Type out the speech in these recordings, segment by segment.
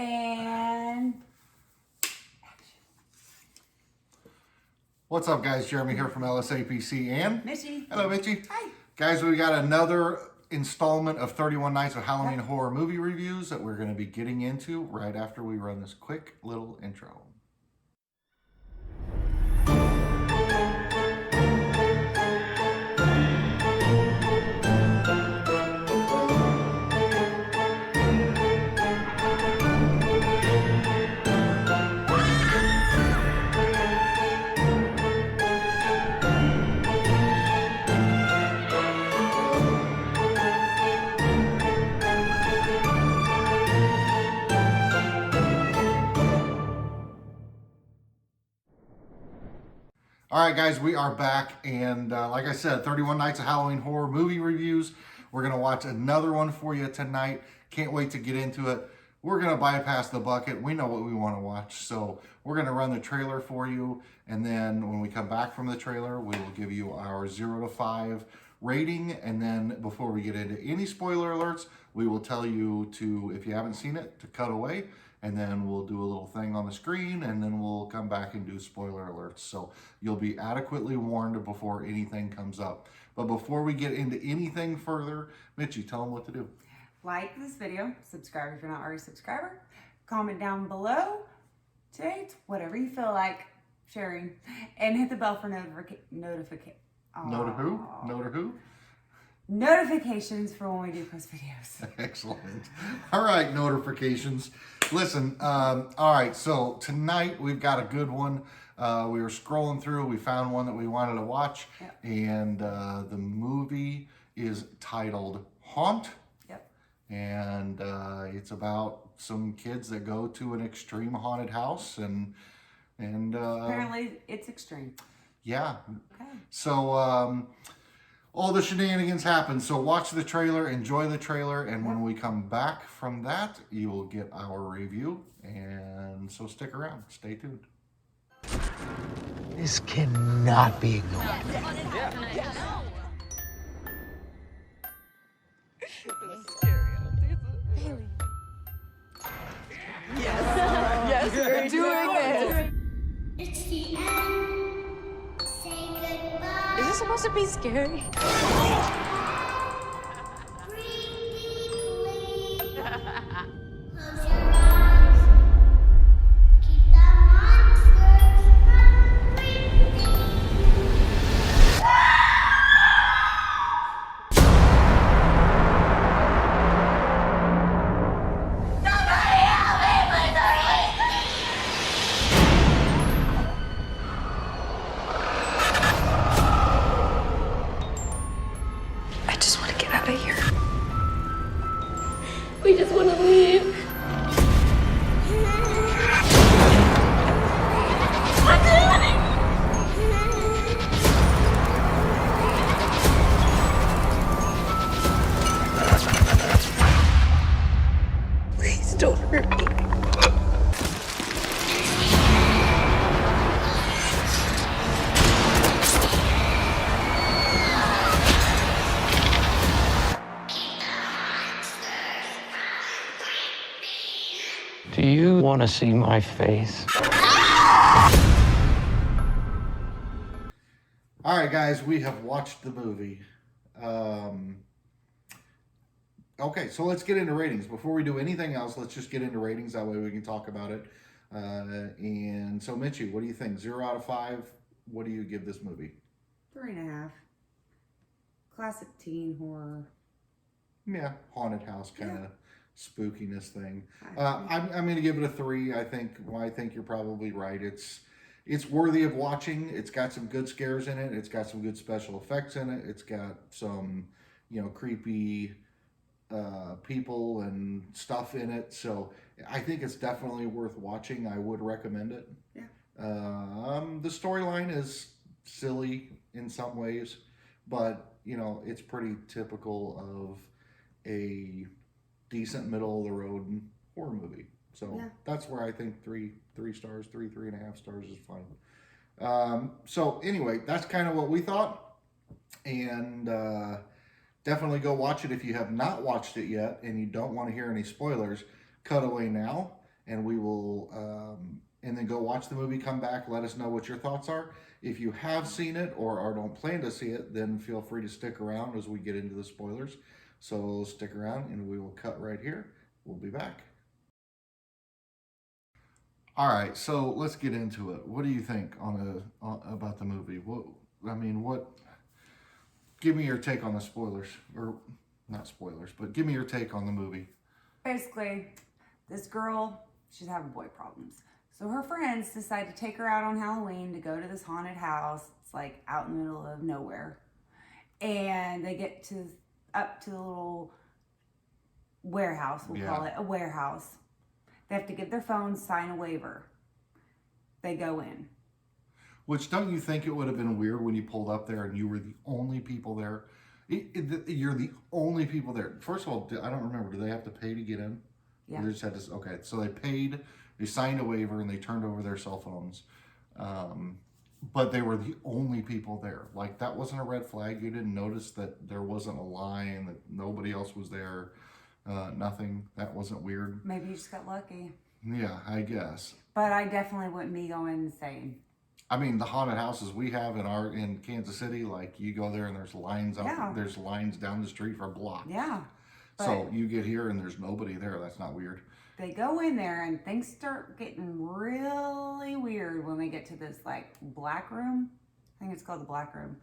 And What's up, guys? Jeremy here from LSAPC and Mitchie. Hello, Mitchie. Hi. Guys, we got another installment of 31 Nights of Halloween horror movie reviews that we're going to be getting into right after we run this quick little intro. All right, guys, we are back, and like I said, 31 Nights of Halloween horror movie reviews. We're going to watch another one for you tonight. Can't wait to get into it. We're going to bypass the bucket. We know what we want to watch, so we're going to run the trailer for you, and then when we come back from the trailer, we will give you our 0 to 5 rating, and then before we get into any spoiler alerts, we will tell you to, if you haven't seen it, to cut away, and then we'll do a little thing on the screen, and then we'll come back and do spoiler alerts. So you'll be adequately warned before anything comes up. But before we get into anything further, Mitchie, tell them what to do. Like this video, subscribe if you're not already a subscriber, comment down below, Jade, whatever you feel like sharing, and hit the bell for notifications for when we do post videos. Excellent. All right, notifications. Listen, all right, so tonight we've got a good one. We were scrolling through, we found one that we wanted to watch, and the movie is titled Haunt. And it's about some kids that go to an extreme haunted house, and apparently it's extreme. Yeah. Okay. So all the shenanigans happen. So watch the trailer, enjoy the trailer, and when we come back from that, you will get our review. And so stick around, stay tuned. This cannot be ignored. Yes, we're doing this. It's the end. Say goodbye. Is this supposed to be scary? Breathe deeply. Close your eyes. Keep the monsters from breathing. I just want to get out of here. We just want to leave. Please don't hurt me. Do you want to see my face? All right, guys, we have watched the movie. Okay, so let's get into ratings. Before we do anything else, let's just get into ratings. That way we can talk about it. And so, Mitchie, what do you think? 0 out of 5, what do you give this movie? 3.5. Classic teen horror. Yeah, haunted house kind of spookiness thing. I'm going to give it a 3. I think you're probably right. It's worthy of watching. It's got some good scares in it. It's got some good special effects in it. It's got some, creepy people and stuff in it. So I think it's definitely worth watching. I would recommend it. Yeah. The storyline is silly in some ways, but it's pretty typical of a decent middle of the road horror movie. So that's where I think three stars, 3.5 stars is fine. So anyway, that's kind of what we thought. And definitely go watch it if you have not watched it yet and you don't want to hear any spoilers. Cut away now and we will, and then go watch the movie, come back, let us know what your thoughts are. If you have seen it or don't plan to see it, then feel free to stick around as we get into the spoilers. So stick around and we will cut right here. We'll be back. All right, so let's get into it. What do you think about the movie? Give me your take on the spoilers, or not spoilers, but give me your take on the movie. Basically, this girl, she's having boy problems. So her friends decide to take her out on Halloween to go to this haunted house. It's like out in the middle of nowhere. And they get up to the little warehouse, we'll call it a warehouse. They have to get their phones, sign a waiver. They go in. Which, don't you think it would have been weird when you pulled up there and you were the only people there? You're the only people there. First of all, I don't remember. Do they have to pay to get in? Yeah. Or they just had to, okay, so they paid, they signed a waiver, and they turned over their cell phones. But they were the only people there. Like, that wasn't a red flag. You didn't notice that there wasn't a line, that nobody else was there. Nothing. That wasn't weird. Maybe you just got lucky. Yeah, I guess. But I definitely wouldn't be going insane. I mean, the haunted houses we have in Kansas City, like, you go there and there's lines out. Yeah. There's lines down the street for blocks. Yeah. So you get here and there's nobody there. That's not weird. They go in there and things start getting really weird when they get to this like black room. I think it's called the black room.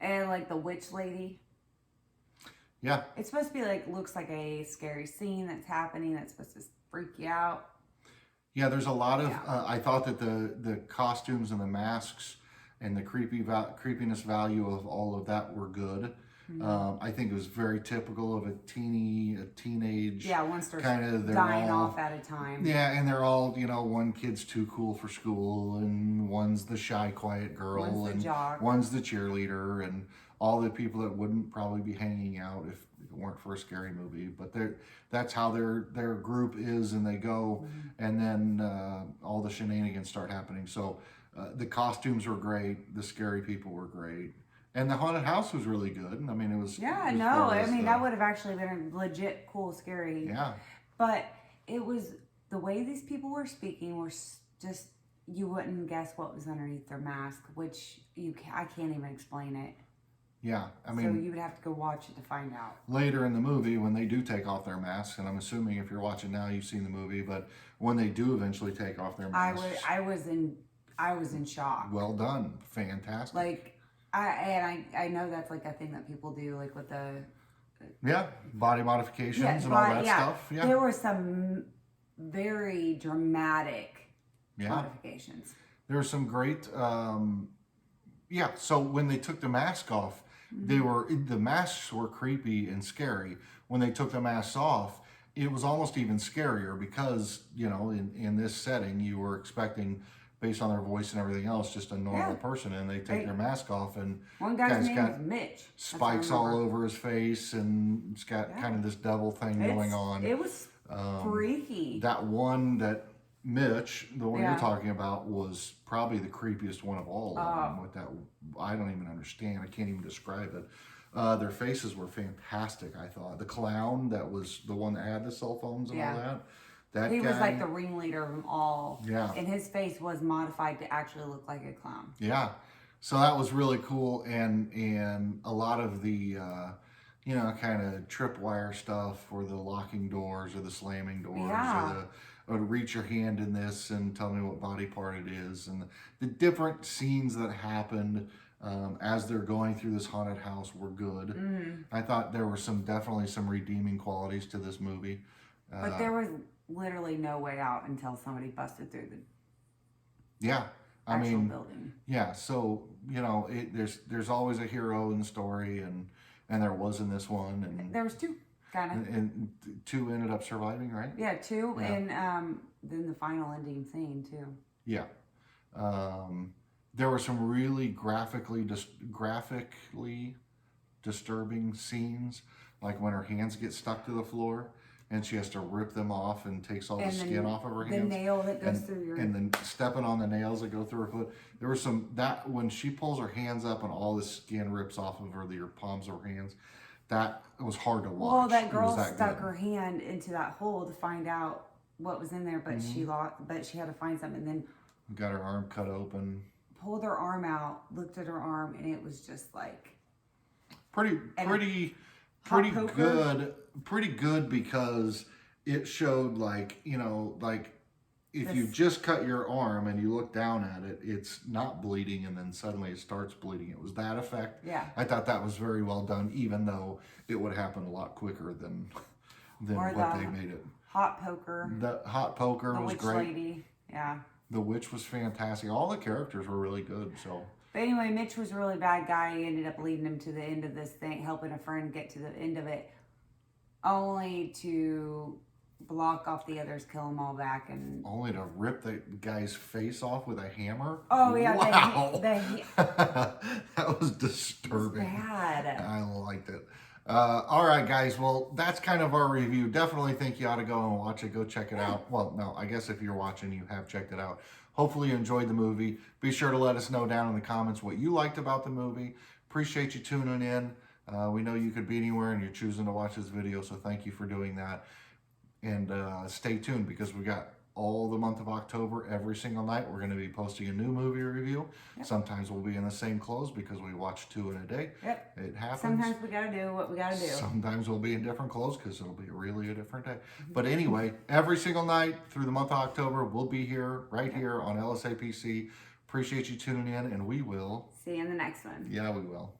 And like the witch lady. Yeah. It's supposed to be like, looks like a scary scene that's happening that's supposed to freak you out. Yeah, there's a lot of, I thought that the costumes and the masks and the creepiness value of all of that were good. Mm-hmm. I think it was very typical of a teenage. Yeah, once they're kind of dying off at a time. Yeah, and they're all, one kid's too cool for school, and one's the shy, quiet girl, one's the jock, one's the cheerleader, and all the people that wouldn't probably be hanging out if it weren't for a scary movie. But that's how their group is, and they go, mm-hmm. and then all the shenanigans start happening. So the costumes were great, the scary people were great. And the haunted house was really good. I mean, it was... Yeah, no, I mean, that would have actually been a legit cool, scary. Yeah. But it was, the way these people were speaking were just, you wouldn't guess what was underneath their mask, which I can't even explain it. Yeah, I mean... So you would have to go watch it to find out. Later in the movie, when they do take off their masks, and I'm assuming if you're watching now, you've seen the movie, but when they do eventually take off their masks... I was in shock. Well done. Fantastic. Like... I know that's like a thing that people do, like with the body modifications and all that stuff. Yeah, there were some very dramatic modifications. There were some great. So when they took the mask off, mm-hmm. the masks were creepy and scary. When they took the masks off, it was almost even scarier because in this setting you were expecting, based on their voice and everything else, just a normal person, and they take their mask off, and one guy's name is Mitch. Spikes all over his face, and it's got kind of this devil thing going on. It was freaky. That one that Mitch, the one you're talking about, was probably the creepiest one of all of them. With that, I don't even understand. I can't even describe it. Their faces were fantastic, I thought. The clown that was the one that had the cell phones and all that. He was like the ringleader of them all. Yeah. And his face was modified to actually look like a clown. Yeah. So that was really cool. And a lot of the, kind of tripwire stuff, or the locking doors or the slamming doors, or reach your hand in this and tell me what body part it is. And the different scenes that happened as they're going through this haunted house were good. Mm. I thought there were definitely some redeeming qualities to this movie. But there was literally no way out until somebody busted through the actual building. Yeah, so there's always a hero in the story, and there was in this one, and there was two kind of, and two ended up surviving, right? Yeah, two, and then the final ending scene too. Yeah, there were some really graphically disturbing scenes, like when her hands get stuck to the floor. And she has to rip them off and takes all the skin off of her hands. The nail that goes through your... And then stepping on the nails that go through her foot. There was when she pulls her hands up and all the skin rips off of your palms of her hands, that was hard to watch. Well, that girl stuck her hand into that hole to find out what was in there, but she lost. But she had to find something, and then Got her arm cut open. pulled her arm out, looked at her arm, and it was just like Pretty poker? good. Pretty good because it showed like, you know, like if you This- just cut your arm and you look down at it, it's not bleeding and then suddenly it starts bleeding. It was that effect. Yeah. I thought that was very well done, even though it would happen a lot quicker than Or what the they made it. hot poker, The hot poker the was witch great. lady. Yeah. The witch was fantastic. All the characters were really good. So But anyway, Mitch was a really bad guy. He ended up leading him to the end of this thing, helping a friend get to the end of it, only to block off the others, kill them all back, and only to rip the guy's face off with a hammer. oh yeah, Wow. That was It was disturbing. bad. I liked it. All right, guys. Well, that's kind of our review. Definitely think you ought to go and watch it. Go check it out. Well, no, I guess if you're watching, you have checked it out. Hopefully you enjoyed the movie. Be sure to let us know down in the comments what you liked about the movie. Appreciate you tuning in. We know you could be anywhere and you're choosing to watch this video, so thank you for doing that. And stay tuned because we got all the month of October, every single night. We're going to be posting a new movie review. Yep. Sometimes we'll be in the same clothes because we watch 2 in a day. Yep. It happens. Sometimes we gotta do what we gotta do. Sometimes we'll be in different clothes because it'll be really a different day. But anyway, every single night through the month of October, we'll be here, right here on LSAPC. Appreciate you tuning in, and we will. See you in the next one. Yeah, we will.